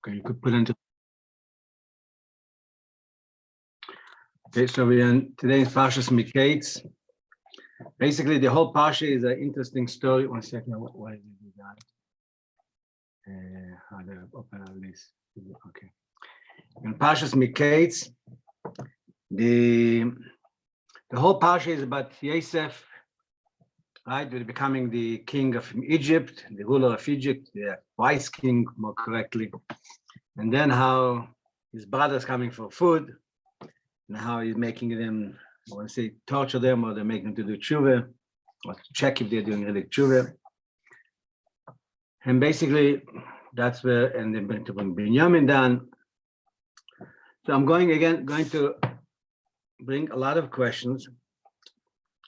Okay, you could put into. Okay, so we are today's Parshas Mikeitz. Basically, the whole Parsha is an interesting story. 1 second, why did we do that? How do I open all this? Okay. In Parshas Mikeitz, the whole Parsha is about Yosef, right? With becoming the king of Egypt, the ruler of Egypt, the wise king, more correctly. And then how his brothers coming for food, and how he's making them, I want to say, torture them, or they're making them to do tshuva, or to check if they're doing really tshuva. And basically, that's where, and they're going to bring Binyamin down. So I'm going to bring a lot of questions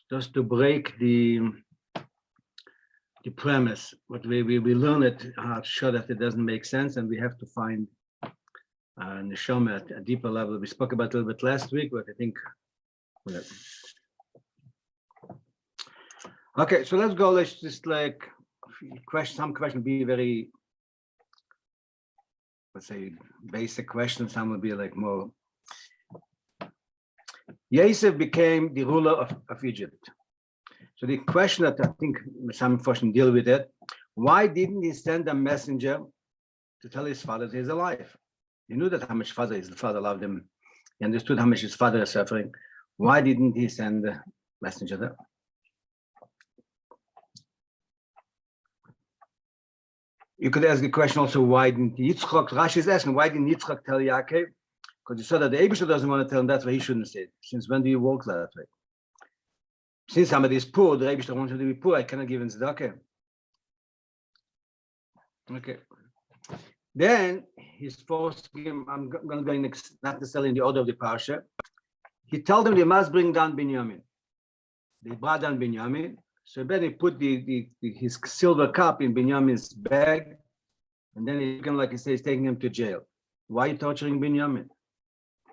just to break the premise. What we learn it, how to show that it doesn't make sense, and we have to find neshama at a deeper level. We spoke about it a little bit last week, but I think. Okay, so let's go. Let's just like some questions be very, let's say, basic questions. Some will be like more. Yosef became the ruler of Egypt. So the question that I think some question deal with it: why didn't he send a messenger to tell his father that he's alive? He knew that how much his father loved him. He understood how much his father is suffering. Why didn't he send a messenger there? You could ask the question also, why didn't Yitzchak, Rashi is asking, why didn't Yitzchak tell Yaakov? Because he saw that the Eibusher doesn't want to tell him, that's why he shouldn't say it. Since when do you walk that way? Since somebody is poor, the Eibusher wants him to be poor, I cannot give him tzedakah. Okay. Then he's forced him, I'm going to go not necessarily in the order of the Parsha. He told them they must bring down Binyamin. They brought down Binyamin. So then he put his silver cup in Binyamin's bag, and then he took him, like he says, taking him to jail. Why are you torturing Binyamin?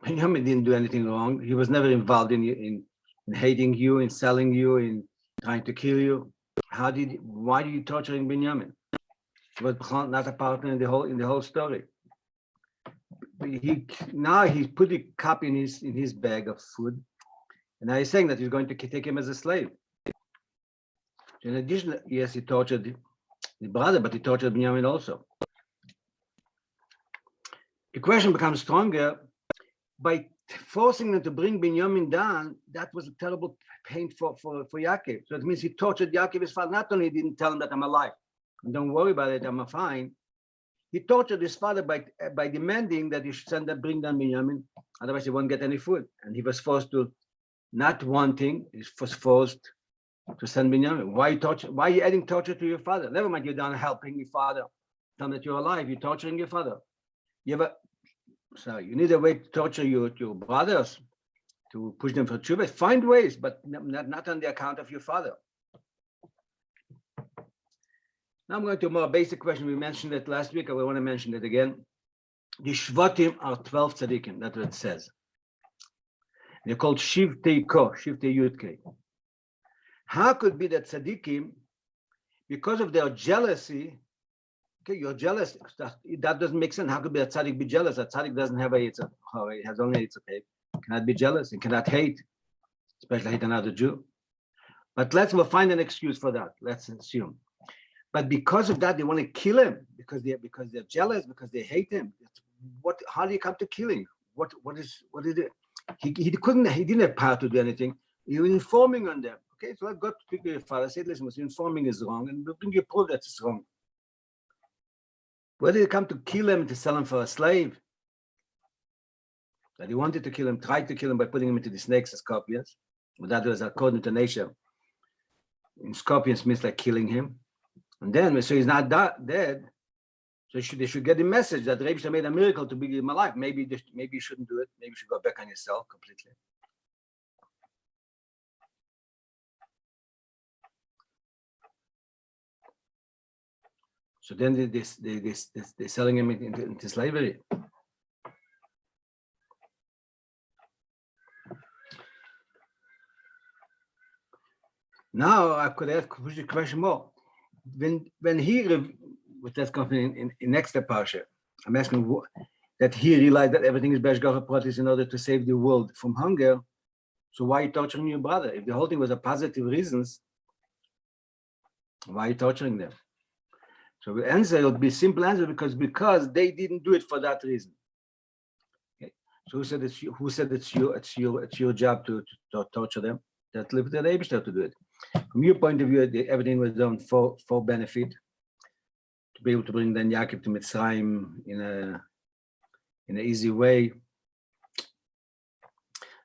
Binyamin didn't do anything wrong. He was never involved in hating you, in selling you, in trying to kill you. Why are you torturing Binyamin? He was not a partner in the whole story. He put the cup in his bag of food, and now he's saying that he's going to take him as a slave. In addition, yes, he tortured the brother, but he tortured Binyamin also. The question becomes stronger by forcing them to bring Binyamin down. That was a terrible pain for Yaakov. So it means he tortured Yaakov, his father. Not only didn't tell him that I'm alive, and don't worry about it, I'm fine. He tortured his father by demanding that he should bring down Binyamin, otherwise he won't get any food. And he was forced to, not wanting, he was forced to send Binyamin. Why are you adding torture to your father? Never mind, you're down helping your father. Tell him that you're alive, you're torturing your father. You need a way to torture your brothers, to push them for tshuva. Find ways, but not on the account of your father. Now I'm going to a more basic question. We mentioned it last week. I want to mention it again. The Shvatim are 12 tzaddikim. That's what it says. They're called Shivtei Ko, Shivtei Yudke. How could it be that tzaddikim, because of their jealousy, okay, you're jealous, that doesn't make sense. How could a tzaddik be jealous? A tzaddik doesn't have he has only a yitzhak. Cannot be jealous. He cannot hate, especially hate another Jew. But we'll find an excuse for that. Let's assume. But because of that, they want to kill him because they're jealous, because they hate him. How do you come to killing? What is it? He didn't have power to do anything. He was informing on them. Okay, so let's go to speak to your father. Say, listen, what you're informing is wrong, and we'll bring you proof that it's wrong. Where did he come to kill him, to sell him for a slave? That he wanted to kill him, tried to kill him by putting him into the snakes and scorpions. But that was according to nature. And scorpions means like killing him. And then, so he's not dead. So they should get the message that Rabbi made a miracle to bring him alive. Maybe you shouldn't do it. Maybe you should go back on yourself completely. So then they're selling him into slavery. Now I could push the question more. When he, with that company in next Parsha, I'm asking that he realized that everything is Beshgacha Pratis in order to save the world from hunger. So why are you torturing your brother? If the whole thing was a positive reasons, why are you torturing them? So the answer would be simple answer because they didn't do it for that reason. Okay. So who said it's your job to torture them? That left the Eibishter to do it. From your point of view, everything was done for benefit, to be able to bring then Yaakov to Mitzrayim in an easy way.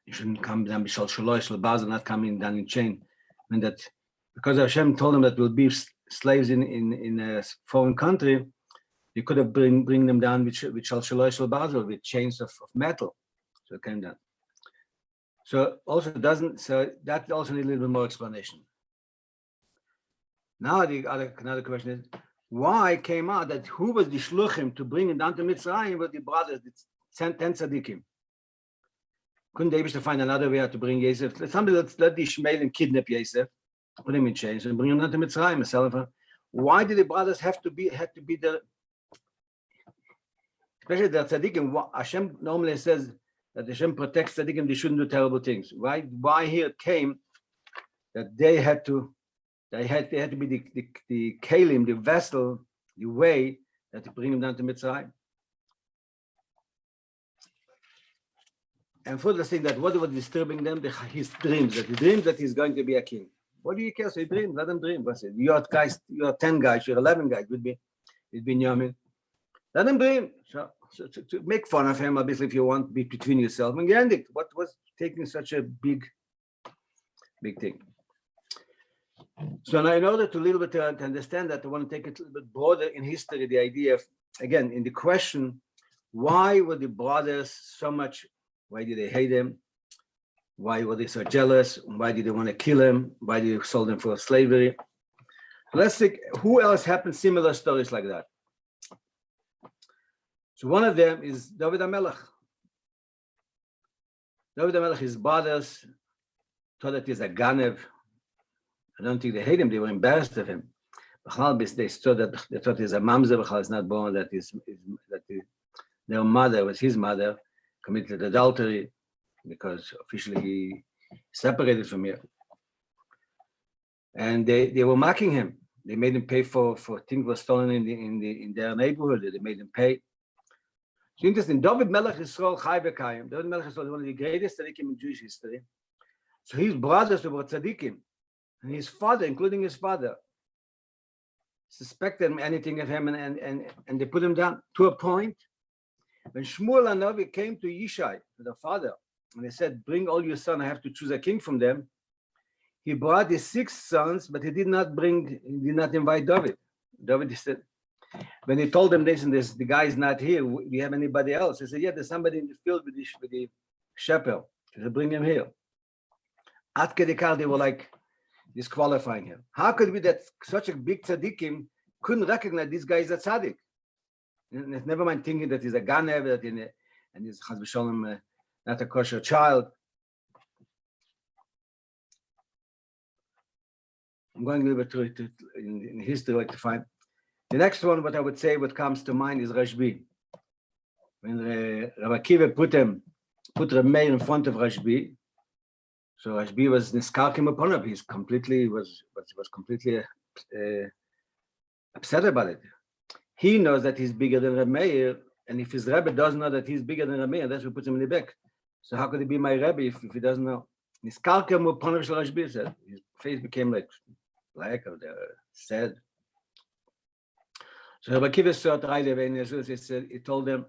You shouldn't come down Bishal Shalosh Labaz, not coming down in chain. And that because Hashem told them that we'll be slaves in a foreign country, you could have bring them down with Shal Shalosh Labaz, with chains of metal. So it came down. So that also needs a little bit more explanation. Now another question is, why came out that who was the shluchim to bring him down to Mitzrayim with the brothers, the 10 tzaddikim? Couldn't they find another way to bring Yosef? Somebody let the Ishmaelim kidnap Yosef, put him in chains, and bring him down to Mitzrayim and sell him. Why did the brothers had to be there? Especially the tzaddikim. Hashem normally says that Hashem protects tzaddikim; they shouldn't do terrible things. Why here it came that they had to be the kalim, the vessel, the way that to bring him down to Mitzrayim. And further saying that what was disturbing them, his dreams, that he dreams that he's going to be a king. What do you care? So he dreams, let him dream. What's it? You're 10 guys, you're 11 guys, would be Binyamin. Let him dream. So to make fun of him, obviously, if you want, be between yourself and end it. What was taking such a big thing? So now, in order to a little bit to understand that, I want to take it a little bit broader in history, the idea of, again, in the question, why were the brothers so much, why did they hate him? Why were they so jealous? Why did they want to kill him? Why did they sold him for slavery? So let's think, who else happened similar stories like that? So one of them is David HaMelech. David HaMelech, his brothers thought that he's a Ganev. I don't think they hate him, they were embarrassed of him. They thought he's a mamzer, is not born, that their mother was his mother, committed adultery because officially he separated from her. And they were mocking him. They made him pay for things were stolen in their neighborhood. They made him pay. So interesting. David Melech Yisrael Chai V'Kayim. David Melech Yisrael is one of the greatest tzaddikim in Jewish history. So his brothers were tzaddikim. And his father, including his father, suspected anything of him, and they put him down to a point. When Shmuel Hanavi came to Yishai, to the father, and they said, "Bring all your sons. I have to choose a king from them." He brought his 6 sons, but he did not invite David. David said, when he told them this and this, the guy is not here. Do you have anybody else? He said, "Yeah, there's somebody in the field with the shepherd." He said, "Bring him here." At Kedikar, they were like disqualifying him. How could it be that such a big tzaddikim couldn't recognize this guy is a tzaddik? And never mind thinking that he's a ganev, and he's chas v'sholem not a kosher child. I'm going a little bit through it in history, like to find. The next one, what I would say, what comes to mind is Rashbi. When Rabbi Akiva put Rabbi Meir in front of Rashbi, so Rashbi was niskarkim upon him. He's completely was completely upset about it. He knows that he's bigger than Rabbi Meir, and if his Rebbe doesn't know that he's bigger than Rabbi Meir, that's what puts him in the back. So how could he be my Rebbe if he doesn't know? Niskarkim upon him, Rashbi said. His face became like black or sad. So Rabbi Akiva saw he told them,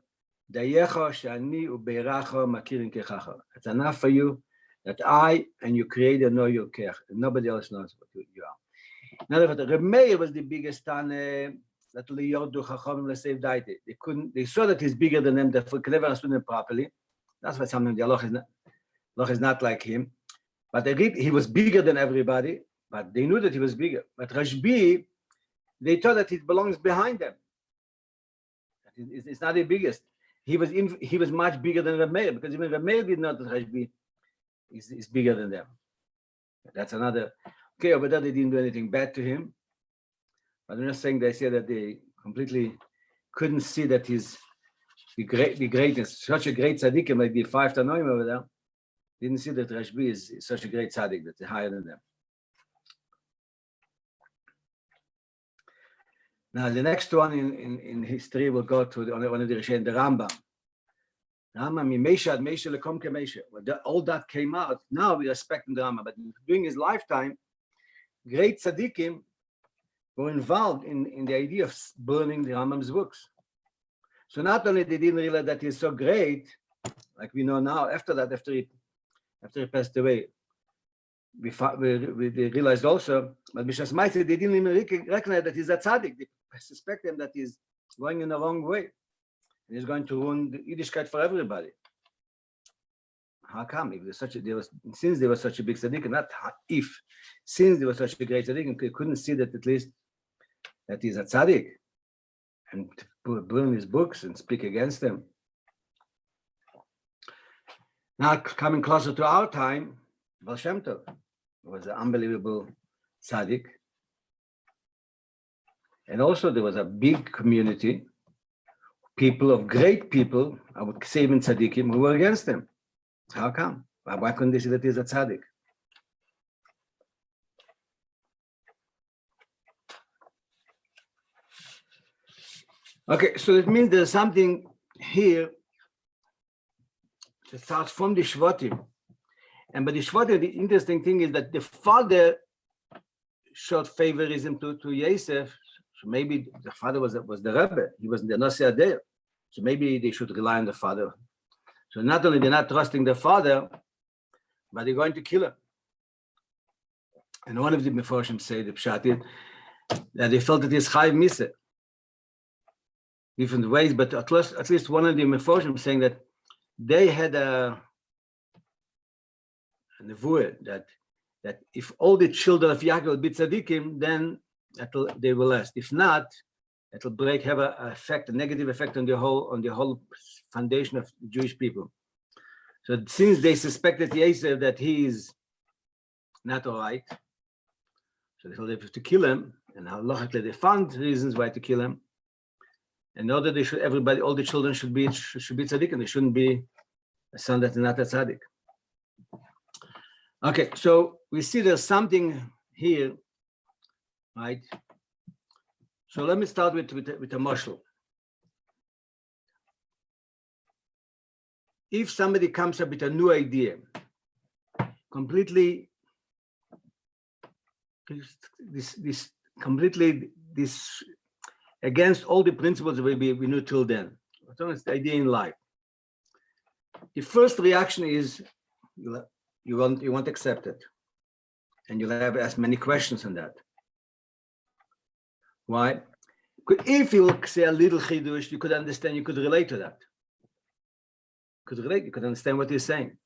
it's enough for you that I and your creator know your care, and nobody else knows what you are. In other words, Rabbi Meir was the biggest that Liyordu Chachamim L'Seiv Daite. They saw that he's bigger than them, that could never understood him properly. That's why sometimes the Allah is not like him. But he was bigger than everybody, but they knew that he was bigger. But Rashbi, they thought that it belongs behind them. It's not the biggest. He was much bigger than Rabbi Meir, because even Rabbi Meir did not that Rashbi is bigger than them. That's another. Okay, over there they didn't do anything bad to him. But I'm just saying they said that they completely couldn't see that he's the greatness, such a great tzaddikim like the 5 Tanoim over there, didn't see that Rabbi is such a great tzaddik that they're higher than them. Now the next one in history will go to one of the Rishonim, the Rambam. All that came out. Now we respect the Rambam, but during his lifetime, great tzaddikim were involved in the idea of burning the Rambam's books. So not only they didn't realize that he's so great, like we know now, after he passed away, we realized also, but Bishas Mikeitz, they didn't even recognize that he's a tzaddik. They suspect him that he's going in the wrong way. And he's going to ruin the Yiddishkeit for everybody. How come? If since they were such a big tzaddik, not if, since they were such a great tzaddik, they couldn't see that at least that he's a tzaddik and burn his books and speak against them. Now coming closer to our time, Baal Shem Tov was an unbelievable tzaddik. And also there was a big community, great people, I would say even tzaddikim, who were against him. How come? Why couldn't they say that he's a tzaddik? Okay, so it means there's something here that starts from the Shvatim. And by the Shvatim, the interesting thing is that the father showed favorism to Yosef. So maybe the father was the Rebbe. He was the Nasi Adel. So maybe they should rely on the father. So not only they're not trusting the father, but they're going to kill him. And one of the Meforshim say, the Pshat, that they felt that he's Chayiv Miseh. Different ways, but at least one of the Meforshim saying that they had a nevuah that if all the children of Yaakov will be tzaddikim, then they will last. If not, it will have a negative effect on the whole foundation of the Jewish people. So since they suspected Yosef that he is not all right, so they thought they have to kill him, and halachically they found reasons why to kill him. In order all the children should be tzaddik, and they shouldn't be a son that is not a tzaddik. Okay, so we see there's something here, right? So let me start with a mashal. If somebody comes up with a new idea, completely against all the principles that we knew till then. It's the idea in life. The first reaction is you won't accept it, and you'll have asked many questions on that. Why? If you say a little chidush, you could understand, you could relate to that. You could understand what he's saying.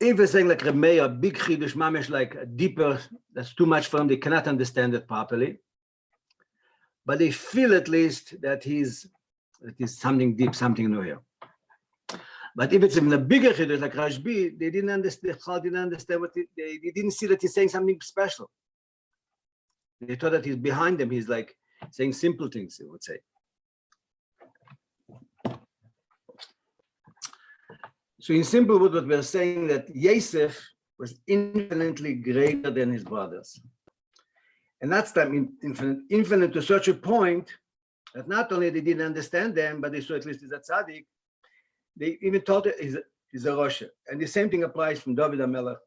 If you're saying like Rabbi, a big chidush, mamish, like a deeper, that's too much for them, they cannot understand it properly. But they feel at least that he's something deep, something new here. But if it's in a bigger chidush like Rabbi, they didn't understand what they didn't see that he's saying something special. They thought that he's behind them. He's like saying simple things, they would say. So in simple words, what we're saying that Yosef was infinitely greater than his brothers. And that's infinite to such a point that not only they didn't understand them, but they saw at least he's a tzaddik. They even thought he's a Rosh. And the same thing applies from David HaMelech.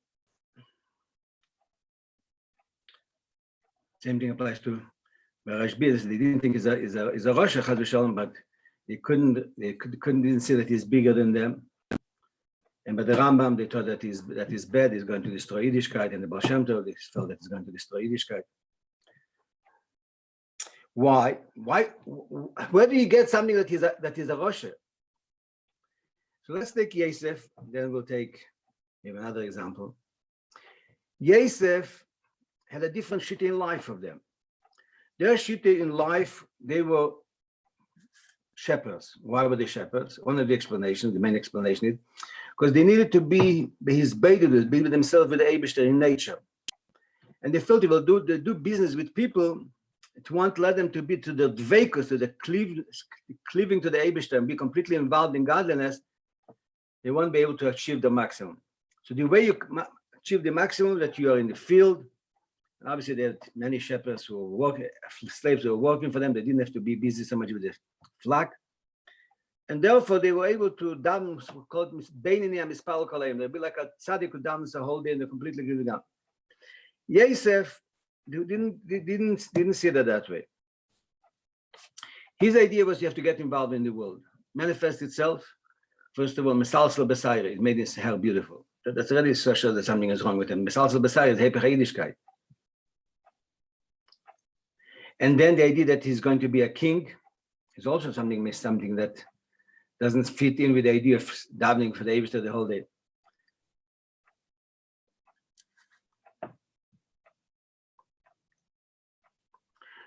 Same thing applies to Rashbi. They didn't think he's a Rosh, but they couldn't see that he's bigger than them. And by the Rambam, they thought that he's bad, he's going to destroy Yiddishkeit, and the Baal Shem Tov, they felt that he's going to destroy Yiddishkeit. Why? Where do you get something that is a Rosh? So let's take Yosef, then we'll take maybe another example. Yosef had a different shita in life of them. Their shita in life, they were shepherds. Why were they shepherds? One of the explanations, the main explanation is, because they needed to be his beidus, be with themselves with the Eibishter in nature. And they felt they do business with people it won't let them to be to the dveikus, to the cleaving to the Eibishter and be completely involved in godliness. They won't be able to achieve the maximum. So the way you achieve the maximum, that you are in the field, and obviously there are many shepherds who were working, slaves who were working for them. They didn't have to be busy so much with the flock. And therefore they were able to daven, called Beinini HaMispal Kolayim. They'd be like a tzaddik who davens the whole day and they completely give it down. Yosef didn't see that way. His idea was you have to get involved in the world, manifest itself. First of all, Mesalsel B'Sayre, it made his hair beautiful. That's already so sure that something is wrong with him. Mesalsel B'Sayre is Hepech Yiddishkeit. And then the idea that he's going to be a king is also something that doesn't fit in with the idea of davening for the Eibishter the whole day.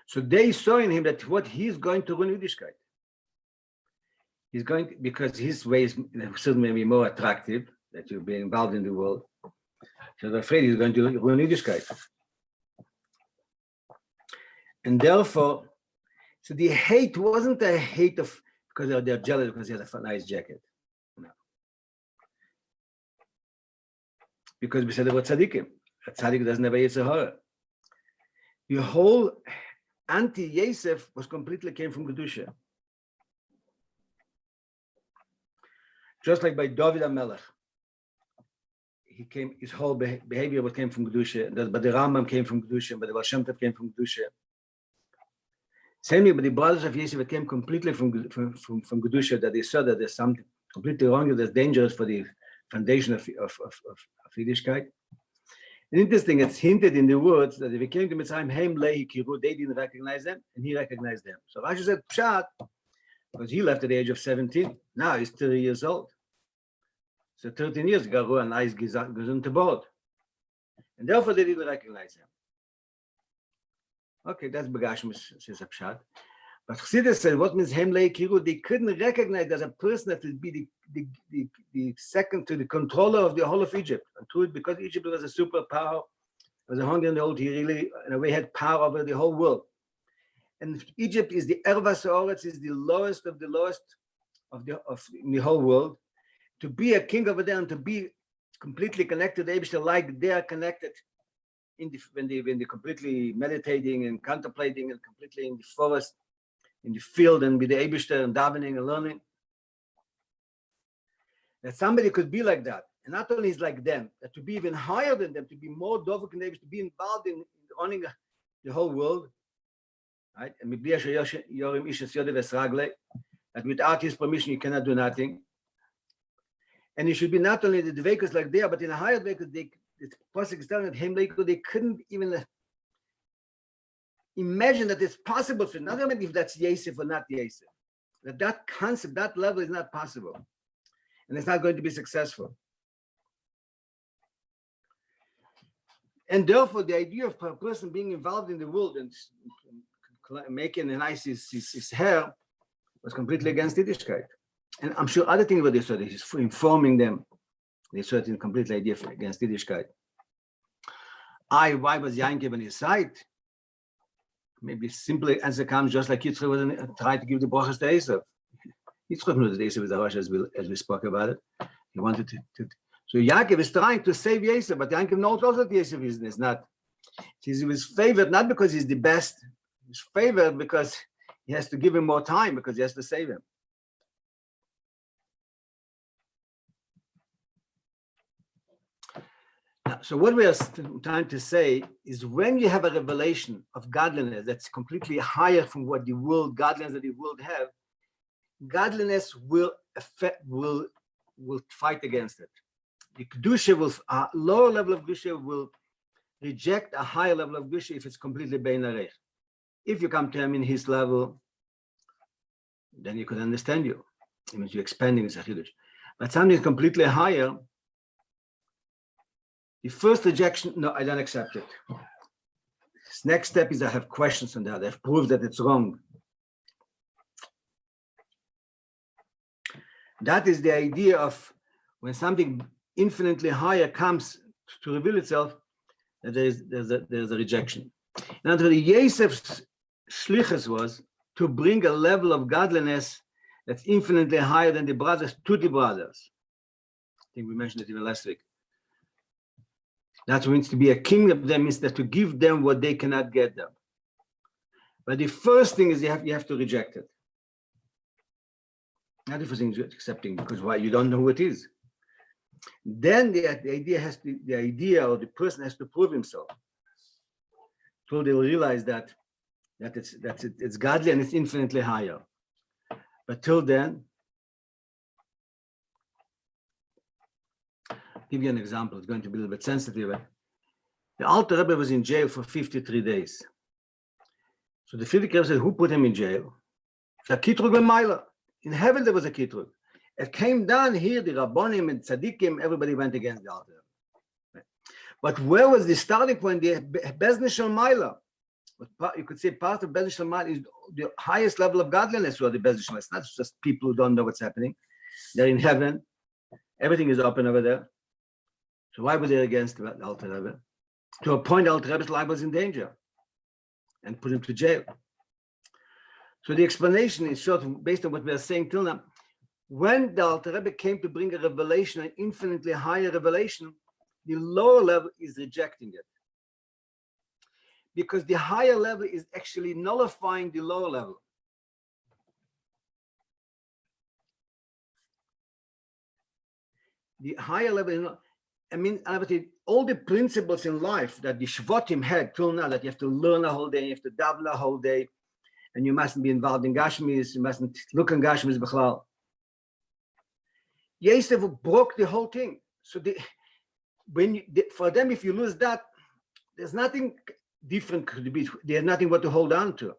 So they saw in him that what he's going to ruin Yiddishkeit. He's going to, because his way is certainly more attractive, that you'll be involved in the world. So they're afraid he's going to ruin Yiddishkeit. And therefore, so the hate wasn't a hate of because they're jealous because he has a nice jacket. No. Because we said about tzaddikim. A tzaddik doesn't have a yetzer hara. The whole anti-Yosef was completely came from Kedusha. Just like by David HaMelech. His whole behavior came from Kedusha. But the Rambam came from Kedusha, but the Baal Shem Tov came from Kedusha. Same way, but the brothers of Yosef came completely from Kedusha, that they saw that there's something completely wrong, that's dangerous for the foundation of Yiddishkeit. And interesting, it's hinted in the words that if he came to Mitzrayim, Heim Lehi Kiru, they didn't recognize them, and he recognized them. So Rashi said, Pshat, because he left at the age of 17. Now he's 30 years old. So 13 years, Garu and Ais Gesund to board. And therefore they didn't recognize him. Okay, that's Begashim, says a Pshat. But Chassidus said, what means Heim Lehi Kiru? They couldn't recognize as a person that would be the second to the controller of the whole of Egypt. And to it, because Egypt was a superpower, was a hunger in the old, he really, in a way, had power over the whole world. And Egypt is the Ervas Haaretz, is the lowest of the lowest of the whole world. To be a king over there and to be completely connected to the Eibishter, like they are connected when they're completely meditating and contemplating and completely in the forest, in the field, and with the Eibishter and davening and learning. That somebody could be like that, and not only is like them, that to be even higher than them, to be more dovuk and to be involved in running the whole world, right? And that without his permission you cannot do nothing. And it should be not only the dveikus like they are, but in a higher dveikus, the pasuk is telling that they couldn't even imagine that it's possible for, not only if that's Yosef or not Yosef, that concept, that level is not possible. And it's not going to be successful. And therefore, the idea of a person being involved in the world and making a nice his hair was completely against Yiddishkeit. And I'm sure other things about this, so he's informing them. They saw it in complete idea against Yiddishkeit. Why was Yankov on his side? Maybe simply answer comes just like Yitzchak was trying to give the brachas to Esav. Yitzchak knew that Esav was a Rosh, as we spoke about it. He wanted to. So Yaakov is trying to save Esav, but Yaakov knows also that Esav is not. He was favored not because he's the best. He's favored because he has to give him more time because he has to save him. Now, so what we are trying to say is when you have a revelation of godliness that's completely higher from what the world, godliness that the world have, godliness will fight against it. The Kedusha will, a lower level of Kedusha will reject a higher level of Kedusha if it's completely Bein Arech. If you come to him in his level, then he could understand you. It means you're expanding his Chassidus. But something completely higher, the first rejection, no, I don't accept it. This next step is I have questions on that. I've proved that it's wrong. That is the idea of when something infinitely higher comes to reveal itself, that there's a rejection. Now, the Yosef's shlichus was to bring a level of godliness that's infinitely higher than the brothers to the brothers. I think we mentioned it even last week. That means to be a king of them means that to give them what they cannot get them. But the first thing is you have to reject it. Not the first thing is accepting, because why? You don't know who it is. Then the idea or the person has to prove himself. So they will realize that it's godly and it's infinitely higher. But till then, I'll give you an example. It's going to be a little bit sensitive. The Alter Rebbe was in jail for 53 days. So the Frierdiker Rebbe said, who put him in jail? A kitrug b'mayla. In heaven there was a kitrug. It came down here, the Rabbonim and Tzadikim, everybody went against the Alter Rebbe. But where was the starting point? The Bezdin Shel Mayla. You could say part of Bezdin Shel Mayla is the highest level of godliness, or the Bezdin Shel Mayla. It's not just people who don't know what's happening. They're in heaven. Everything is open over there. So why were they against the Alter Rebbe? To a point, Alter Rebbe's life was in danger and put him to jail. So the explanation is short, based on what we are saying till now. When the Alter Rebbe came to bring a revelation, an infinitely higher revelation, the lower level is rejecting it. Because the higher level is actually nullifying the lower level. The higher level, all the principles in life that the Shvatim had till now, that you have to learn a whole day, you have to daven a whole day, and you mustn't be involved in Gashmis, you mustn't look in Gashmis B'chlal. Yosef broke the whole thing. So for them, if you lose that, there's nothing different. There's nothing what to hold on to.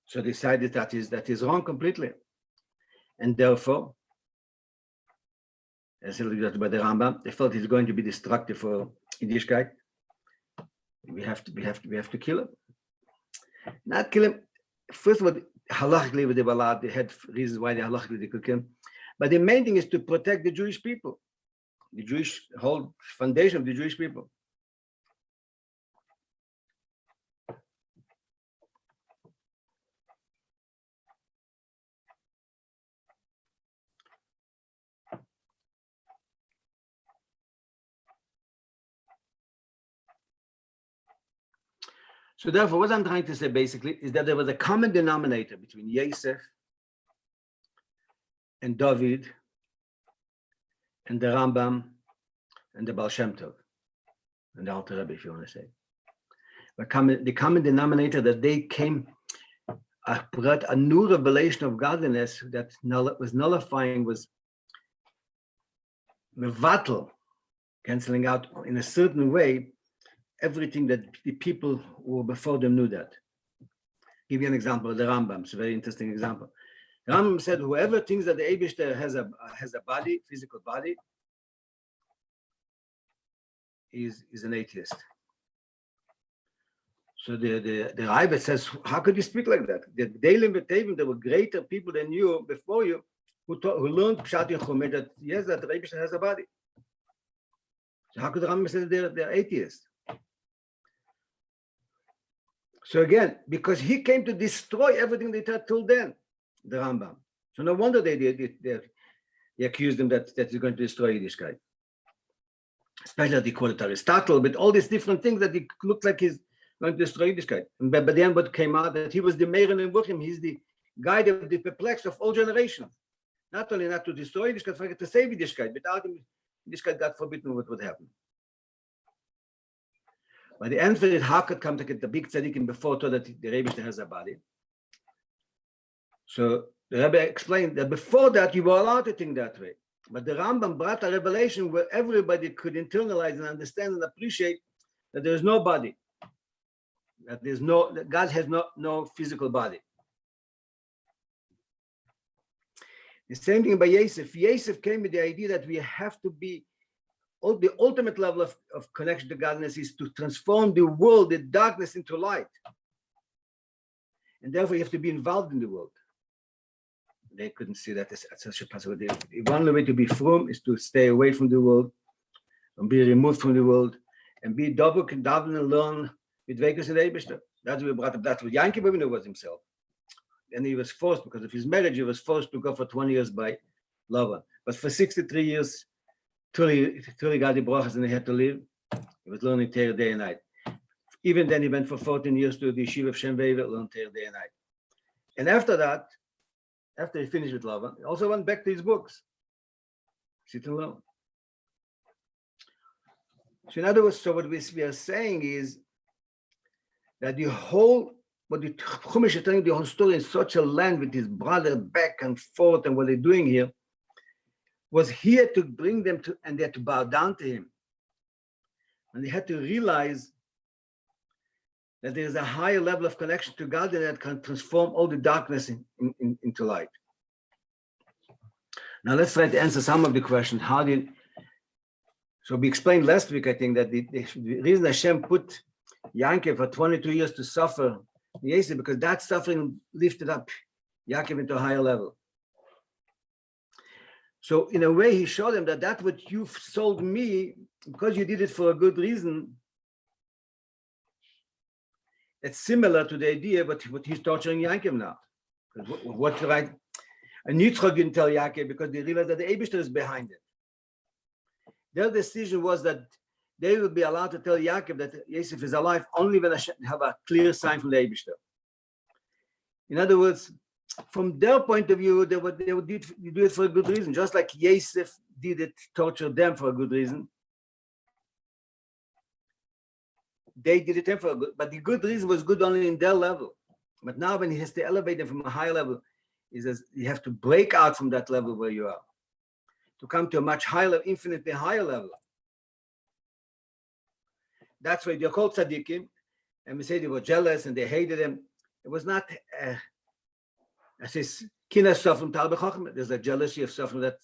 So they decided that is wrong completely, and therefore, as by the Rambam, they felt it's going to be destructive for Yiddishkeit. We have to kill him. Not kill him. First of all, halachically they were allowed. They had reasons why they halachically they could kill him. But the main thing is to protect the Jewish people, the Jewish whole foundation of the Jewish people. So therefore, what I'm trying to say basically is that there was a common denominator between Yosef and David and the Rambam and the Baal Shem Tov and the Alter Rebbe, if you want to say. The common denominator that they came brought a new revelation of godliness that was nullifying, was mevatel, canceling out in a certain way everything that the people who were before them knew that. Give you an example of the Rambam. It's a very interesting example. The Rambam said, whoever thinks that the Eibishter has a body, physical body, is an atheist. So the Rabbi says, how could you speak like that? The Dalim V'Tevim, there were greater people than you, before you, who learned Pshat in Chomet that yes, that the Eibishter has a body. So how could the Rambam say that they're atheists? So again, because he came to destroy everything they taught till then, the Rambam. So no wonder they accused him that he's going to destroy Yiddishkeit. Especially that he called it Aristotle, but all these different things that he looked like he's going to destroy Yiddishkeit. And by the end, what came out that he was the Meir and Buchim, he's the guide of the perplexed of all generations. Not only not to destroy Yiddishkeit, but to save Yiddishkeit. Without him, Yiddishkeit, God forbid, what would happen. By the end of it, how could come to get the big tzaddikim before that the Rebbe has a body? So the Rebbe explained that before that you were allowed to think that way, but the Rambam brought a revelation where everybody could internalize and understand and appreciate that there is no body, that God has no physical body. The same thing by Yosef. Yosef came with the idea that we have to be. The ultimate level of connection to godliness is to transform the world, the darkness, into light. And therefore you have to be involved in the world. They couldn't see that as such a possibility. The only way to be frum is to stay away from the world and be removed from the world and be double and learn with Vekas and Eibishter. That's what we brought up. That's what Yankee was himself. And he was forced, because of his marriage, he was forced to go for 20 years by Lavan. But for 63 years, till he got the brachas and he had to leave, he was learning Torah day and night. Even then, he went for 14 years to the yeshiva of Shem Ve'ever, learned Torah day and night. And after that, after he finished with Lavan, he also went back to his books, sit and learn. So in other words, so what we are saying is that the whole, what the Chumash is telling the whole story in such a land with his brother back and forth and what they're doing here, was here to bring them to, and they had to bow down to him. And they had to realize that there is a higher level of connection to God that can transform all the darkness into light. Now let's try to answer some of the questions. So we explained last week, I think, that the reason Hashem put Yaakov for 22 years to suffer Yosef, because that suffering lifted up Yaakov into a higher level. So in a way, he showed him that that's what you've sold me, because you did it for a good reason. It's similar to the idea of what he's torturing Yaakov now. What right? And Yitzchak didn't tell Yaakov because they realized that the Eibishter is behind it. Their decision was that they would be allowed to tell Yaakov that Yosef is alive only when Hashem have a clear sign from the Eibishter. In other words, from their point of view, they would do it for a good reason, just like Yosef did it, tortured them for a good reason. They did it for a good, but the good reason was good only in their level. But now when he has to elevate them from a higher level, he says you have to break out from that level where you are to come to a much higher, infinitely higher level. That's why they're called tzaddikim, and we say they were jealous and they hated him. It was not, I say, kina suffering talbe chachma. There's a jealousy of suffering that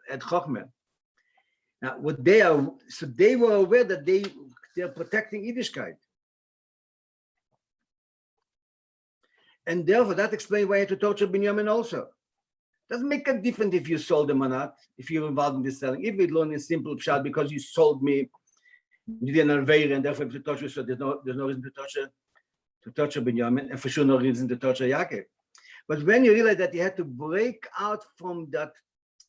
at chachma. Now, what they are, so they were aware that they're protecting Yiddishkeit. And therefore, that explains why you had to torture Binyamin also. Doesn't make a difference if you sold them or not, if you're involved in this selling. If we learn in simple pshat, because you sold me, you did an aveir, and therefore to torture, so there's no reason to torture Binyamin, and for sure no reason to torture Yaakov. But when you realize that you had to break out from that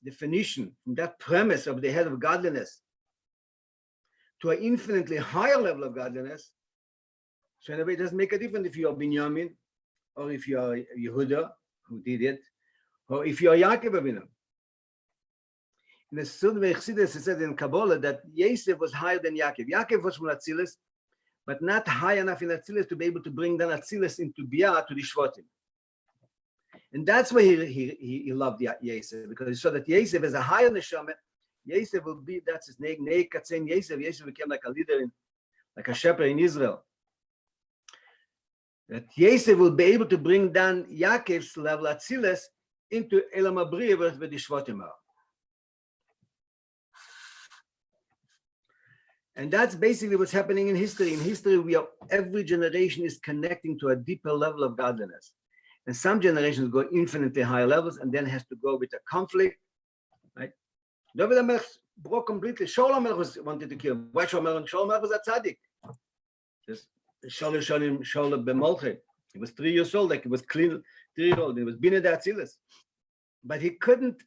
definition, from that premise of the head of godliness, to an infinitely higher level of godliness, so in a way it doesn't make a difference if you're Binyamin, or if you are Yehuda, who did it, or if you are Yaakov Avinu. In a certain way, Chassidus said in Kabbalah that Yosef was higher than Yaakov. Yaakov was from Atzilus, but not high enough in Atzilus to be able to bring down Atzilus into Biyah to the Shvatim. And that's why he loved Yosef, because he saw that Yosef is a higher neshama. Yosef will be, that's his name, Katzen Yosef. Yosef became like a leader, like a shepherd in Israel. That Yosef will be able to bring down Yaakov's level Atzilus into Elam Abriya where the Shvatim are. And that's basically what's happening in history. In history, every generation is connecting to a deeper level of godliness. And some generations go infinitely higher levels and then has to go with a conflict, right? David HaMelech broke completely. Shaul HaMelech wanted to kill him. Why Shaul HaMelech was a tzaddik? Shaul b'molchei. He was 3 years old, like he was clean, 3 years old. He was bina d'atzilis. But he couldn't,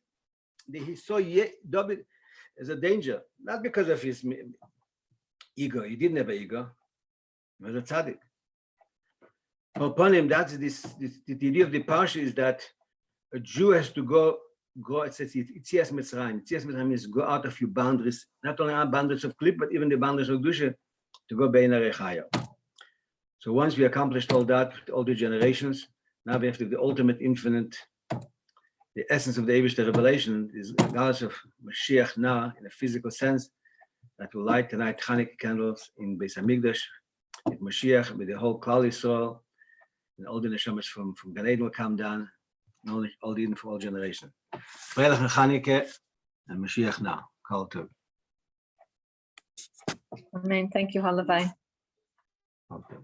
he saw David as a danger, not because of his ego. He didn't have an ego. He was a tzaddik. Upon him, that's the idea of the Parshas is that a Jew has to go, it says, Yitzias Mitzrayim. Yitzias Mitzrayim means go out of your boundaries, not only our boundaries of Klip, but even the boundaries of Dusha, to go Bein Arechaya. So once we accomplished all that, with all the generations, now we have to the ultimate infinite, the essence of the Eibishter revelation is the knowledge of Mashiach now, in a physical sense, that will light tonight Hanukkah candles in Beis Hamikdash, with Mashiach, with the whole Klal Yisrael, and all the neshamas from Gan Eden will come down, and all the Eden for all generations. Freilich and Hanukkah, and Mashiach now. Kol Tov. Amen. Thank you, Halavai. Okay.